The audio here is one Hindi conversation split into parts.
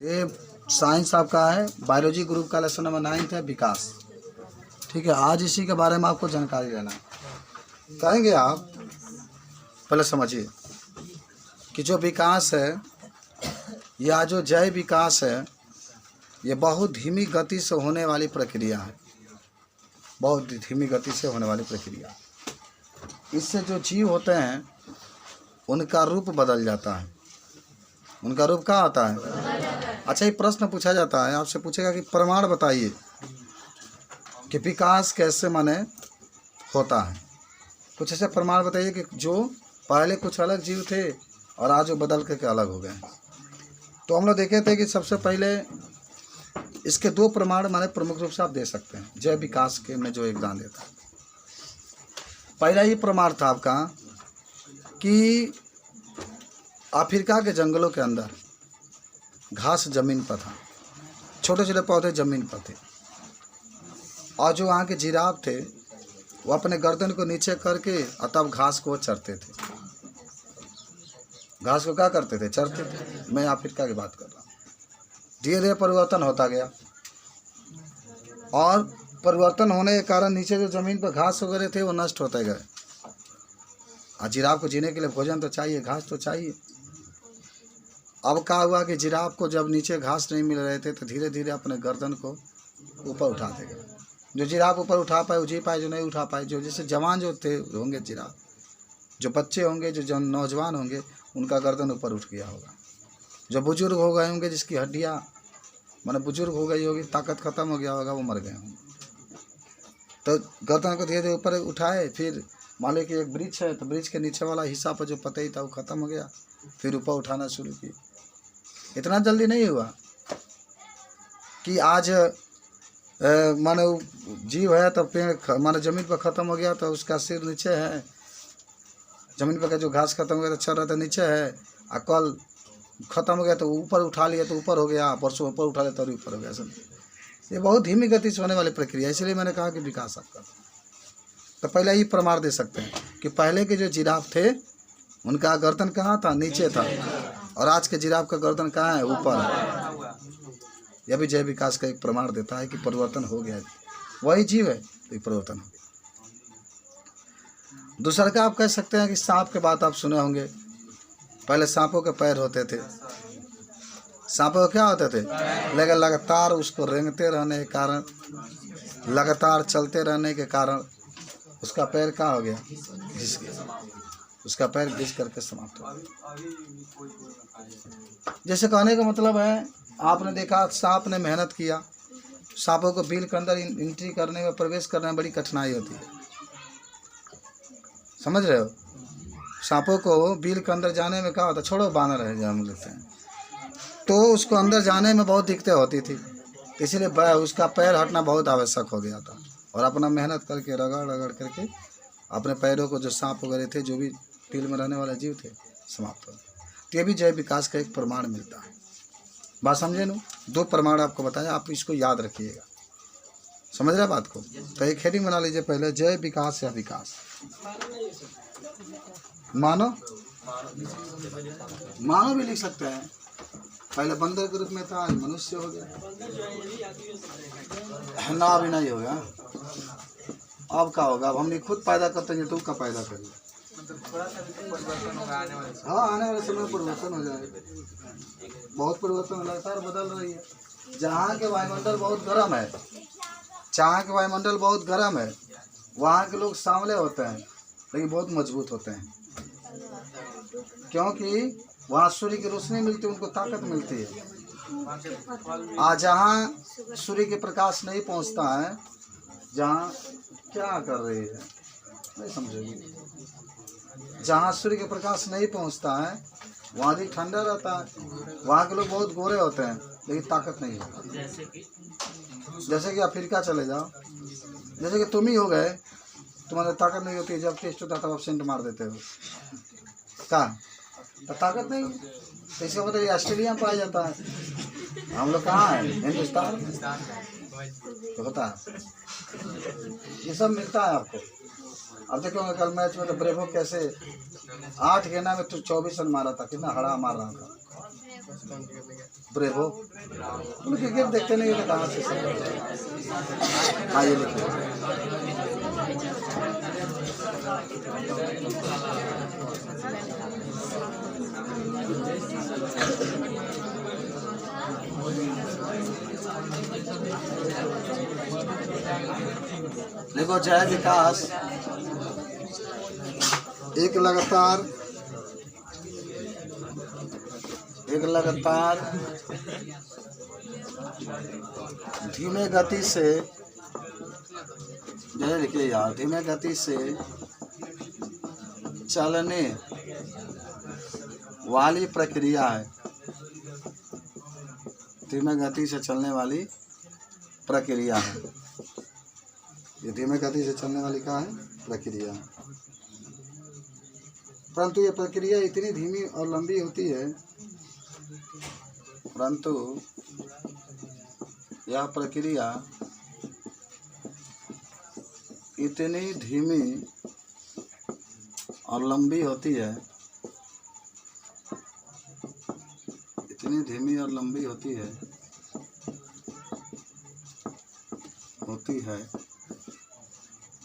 ये साइंस आपका है, बायोलॉजी ग्रुप का लेसन नंबर 9 है, विकास। ठीक है, आज इसी के बारे में आपको जानकारी लेना है। कहेंगे आप पहले समझिए कि जो विकास है या जो जय विकास है, ये बहुत धीमी गति से होने वाली प्रक्रिया है, बहुत धीमी गति से होने वाली प्रक्रिया। इससे जो जीव होते हैं उनका रूप बदल जाता है। उनका रूप क्या होता है? अच्छा, ये प्रश्न पूछा जाता है, आपसे पूछेगा कि प्रमाण बताइए कि विकास कैसे माने होता है। कुछ ऐसे प्रमाण बताइए कि जो पहले कुछ अलग जीव थे और आज वो बदल करके अलग हो गए। तो हम लोग देखे थे कि सबसे पहले इसके दो प्रमाण माने प्रमुख रूप से आप दे सकते हैं जय विकास के में जो योगदान देता है। पहला ही प्रमाण था आपका कि अफ्रीका के जंगलों के अंदर घास जमीन पर था, छोटे छोटे पौधे जमीन पर थे, और जो वहाँ के जिराफ थे वो अपने गर्दन को नीचे करके और तब घास को चरते थे। घास को क्या करते थे? चरते थे। मैं अफ्रीका की बात कर रहा हूँ। धीरे धीरे परिवर्तन होता गया और परिवर्तन होने के कारण नीचे जो ज़मीन पर घास वगैरह थे वो नष्ट होते गए। और जिराफ को जीने के लिए भोजन तो चाहिए, घास तो चाहिए। अब क्या हुआ कि जिराफ को जब नीचे घास नहीं मिल रहे थे तो धीरे धीरे अपने गर्दन को ऊपर उठाते गए। जो जिराफ ऊपर उठा पाए वो जी पाए, जो नहीं उठा पाए, जो जैसे जवान जो थे होंगे जिराफ, जो बच्चे होंगे, जो नौजवान होंगे, उनका गर्दन ऊपर उठ गया होगा। जो बुजुर्ग हो गए होंगे, जिसकी हड्डियाँ माने बुजुर्ग हो गई होगी, ताकत खत्म हो गया होगा, वो मर गए होंगे। तो गर्दन को धीरे धीरे ऊपर उठाए। फिर मान लो कि एक वृक्ष है तो वृक्ष के नीचे वाला हिस्सा पर जो पतई था वो खत्म हो गया, फिर ऊपर उठाना शुरू किया। इतना जल्दी नहीं हुआ कि आज माने जीव है तो पेड़ माने ज़मीन पर ख़त्म हो गया तो उसका सिर नीचे है, ज़मीन पर का जो घास खत्म हो गया तो चल रहा था नीचे है, और कल ख़त्म हो गया तो ऊपर उठा लिया तो ऊपर हो गया, परसों ऊपर उठा लिया तो ऊपर हो गया। सब ये बहुत धीमी गति से होने वाली प्रक्रिया, इसलिए मैंने कहा कि विकास आपका। तो पहले ही प्रमाण दे सकते हैं कि पहले के जो जिराफ थे उनका गर्दन कहाँ था? नीचे था, और आज के जिराफ का गर्दन कहाँ है? ऊपर है। यह भी जय विकास का एक प्रमाण देता है कि परिवर्तन हो गया। वही जीव है तो परिवर्तन हो गया। दूसरा का आप कह सकते हैं कि सांप के बात आप सुने होंगे। पहले सांपों के पैर होते थे। सांपों के क्या होते थे? लेकिन लगातार उसको रेंगते रहने के कारण, लगातार चलते रहने के कारण उसका पैर क्या हो गया? घिस गया। उसका पैर घिस करके समाप्त हो गया। जैसे कहने का मतलब है, आपने देखा सांप ने मेहनत किया, सांपों को बिल के अंदर एंट्री करने में, प्रवेश करने में बड़ी कठिनाई होती है, समझ रहे हो? सांपों को बिल के अंदर जाने में क्या होता? छोड़ो बानर है जो हम लेते हैं, तो उसको अंदर जाने में बहुत दिक्कतें होती थी, इसीलिए उसका पैर हटना बहुत आवश्यक हो गया था। और अपना मेहनत करके रगड़ रगड़ करके अपने पैरों को, जो सांप वगैरह थे, जो भी बिल में रहने वाले जीव थे, समाप्त हो। तो ये भी जय विकास का एक प्रमाण मिलता है। बात समझे ना? दो प्रमाण आपको बताया, आप इसको याद रखिएगा। समझ रहे बात को? तो एक हेडिंग बना लीजिए पहले, जय विकास या विकास। मानो मानो भी लिख सकते हैं। पहले बंदर के रूप में था, मनुष्य हो गया, ना अभी नहीं होगा। अब क्या होगा? अब हमने खुद पैदा करते हैं तो क्या पैदा करिए। हाँ, आने वाले समय में परिवर्तन हो जाएगा। बहुत परिवर्तन लगातार बदल रही है। जहाँ के वायुमंडल बहुत गर्म है, जहाँ के वायुमंडल बहुत गर्म है, वहाँ के लोग सांवले होते हैं लेकिन बहुत मजबूत होते हैं, क्योंकि वहाँ सूर्य की रोशनी मिलती है, उनको ताकत मिलती है। आज जहाँ सूर्य के प्रकाश नहीं पहुँचता है, जहाँ क्या कर रही है नहीं समझेगी, जहाँ सूर्य के प्रकाश नहीं पहुँचता है वहाँ भी ठंडा रहता है, वहाँ के लोग बहुत गोरे होते हैं लेकिन ताकत नहीं होती। जैसे कि अफ्रीका चले जाओ, जैसे कि तुम ही हो गए, तुम्हारे ताकत नहीं होती, जब टेस्ट होता तब आप सेंट मार देते हो। क्या तो ताकत नहीं? तो इसका मतलब ये ऑस्ट्रेलिया में पाया जाता है, हम लोग कहाँ हैं? हिंदुस्तान में तो होता है। ये सब मिलता है आपको। अब देखो कल मैच में तो ब्रेवो कैसे 8 गेंदा में तो 24 रन मारा था, कितना हड़ा मार रहा था ब्रेवो। तुम क्रिकेट देखते नहीं हो कहाँ से सब? हाँ ये लिखो। देखो जय विकास एक लगातार धीमे गति से, जय देखिए यार, धीमे गति से चलने वाली प्रक्रिया है। धीमे गति से चलने वाली प्रक्रिया है। ये धीमे गति से चलने वाली क्या है? प्रक्रिया। परंतु ये प्रक्रिया इतनी धीमी और लंबी होती है, परंतु यह प्रक्रिया इतनी धीमी और लंबी होती है, इतनी धीमी और लंबी होती है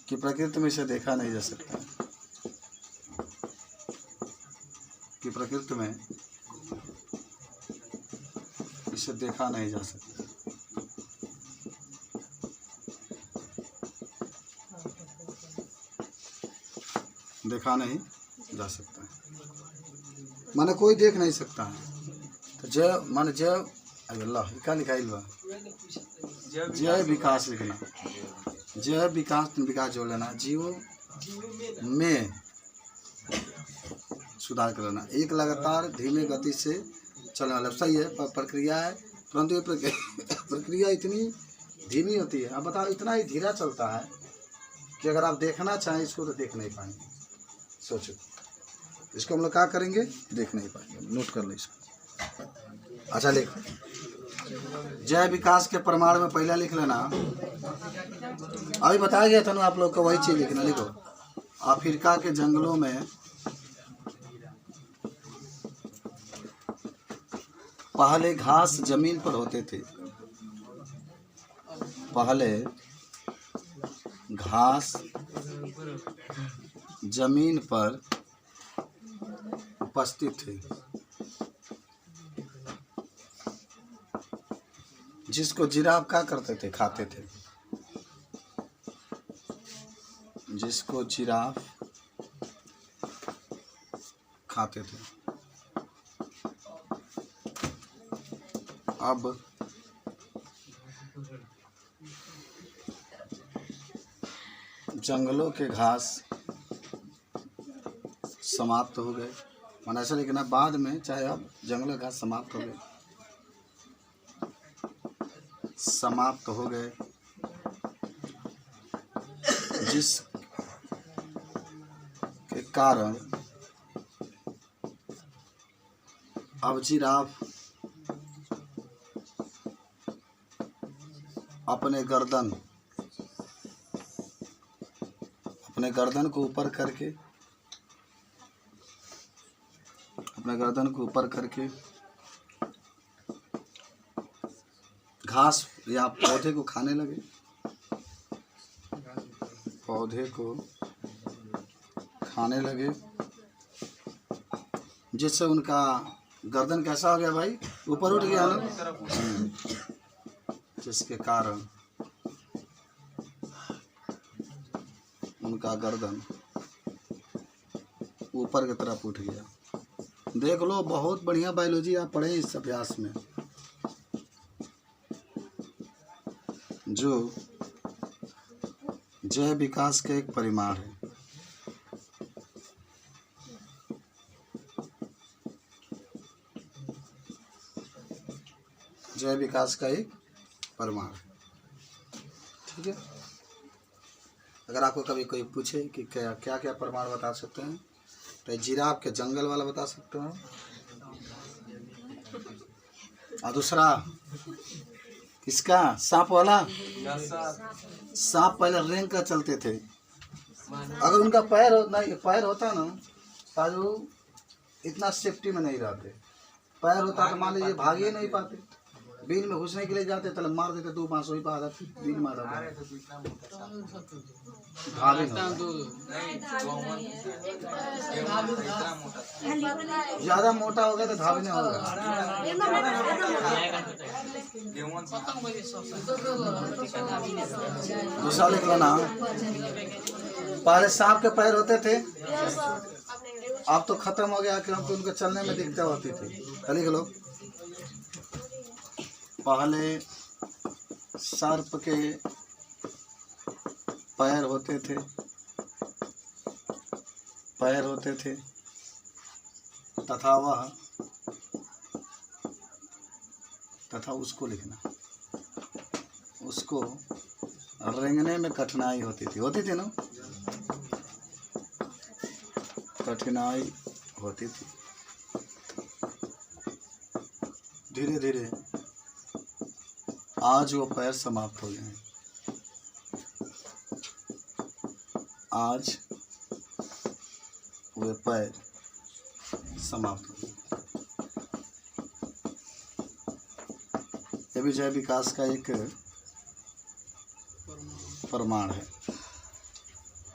कि प्रकृति में इसे देखा नहीं जा सकता, कि प्रकृति में इसे देखा नहीं जा सकता। देखा नहीं जा सकता, माने कोई देख नहीं सकता है। तो जय माने जय अल्लाह क्या लिखाई बा? जय विकास लिखना, जय विकास, विकास जोड़ लेना, जीव में सुधार कर लेना। एक लगातार धीमे गति से चलने वाला, सही है, प्रक्रिया है, परंतु ये प्रक्रिया इतनी धीमी होती है। अब बताओ, इतना ही धीरा चलता है कि अगर आप देखना चाहें इसको तो देख नहीं पाएंगे। सोचो, इसको हम लोग क्या करेंगे? देख नहीं पाएंगे। नोट कर लो इसको। अच्छा लिख, जय विकास के प्रमाण में पहला लिख लेना। अभी बताया गया था ना आप लोग को, वही चीज लिखना। लिखो, अफ्रीका के जंगलों में पहले घास जमीन पर होते थे। पहले घास जमीन पर उपस्थित थे, जिसको जिराफ क्या करते थे? खाते थे। जिसको जिराफ खाते थे। अब जंगलों के घास समाप्त हो गए, माना ऐसा लिखना बाद में, चाहे अब जंगलों के घास समाप्त हो गए, समाप्त हो गए, जिस के कारण अब जिराफ अपने गर्दन को ऊपर करके, अपने गर्दन को ऊपर करके घास या पौधे को खाने लगे। पौधे को खाने लगे, जिससे उनका गर्दन कैसा हो गया भाई? ऊपर उठ गया ना, जिसके कारण उनका गर्दन ऊपर की तरफ उठ गया। देख लो, बहुत बढ़िया बायोलॉजी आप पढ़े इस अभ्यास में, जो जय विकास का एक परिमाण है। जय विकास का एक परिमाण है, ठीक है। अगर आपको कभी कोई पूछे कि क्या क्या क्या प्रमाण बता सकते हैं, तो जिराफ के जंगल वाला बता सकते हैं, और दूसरा किसका? सांप वाला। सांप पहले रेंग कर चलते थे, अगर उनका पैर होता ना ताजू इतना सेफ्टी में नहीं रहते। पैर होता तो मान लीजिए भाग ही नहीं पाते, बीन में घुसने के लिए जाते तो मार देते, 2 5 ही पा बीन मारा भाभी ज्यादा मोटा हो गया तो धावी नहीं होगा। दूसरा लिख लो ना, पहले सांप के पैर होते थे, अब तो खत्म हो गया क्योंकि उनके चलने में दिक्कत होती थी। लिख लो, पहले सर्प के पैर होते थे तथा उसको लिखना, उसको रेंगने में कठिनाई होती थी ना, कठिनाई होती थी। धीरे धीरे आज वो पैर समाप्त हो गए हैं, आज वे पैर समाप्त हो गए। ये भी जय विकास का एक प्रमाण है।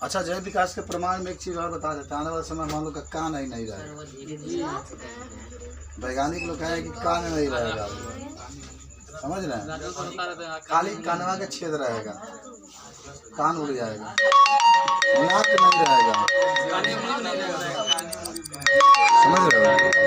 अच्छा, जय विकास के प्रमाण में एक चीज और बता देते हैं, आने वाले समय मान लो का कान ही नहीं रहेगा। वैज्ञानिक लोग कहे कि कान नहीं रहेगा, समझ रहे हैं, खाली कानवा का छेद रहेगा, कान उड़ जाएगा, नाक नहीं रहेगा, समझ रहे हो।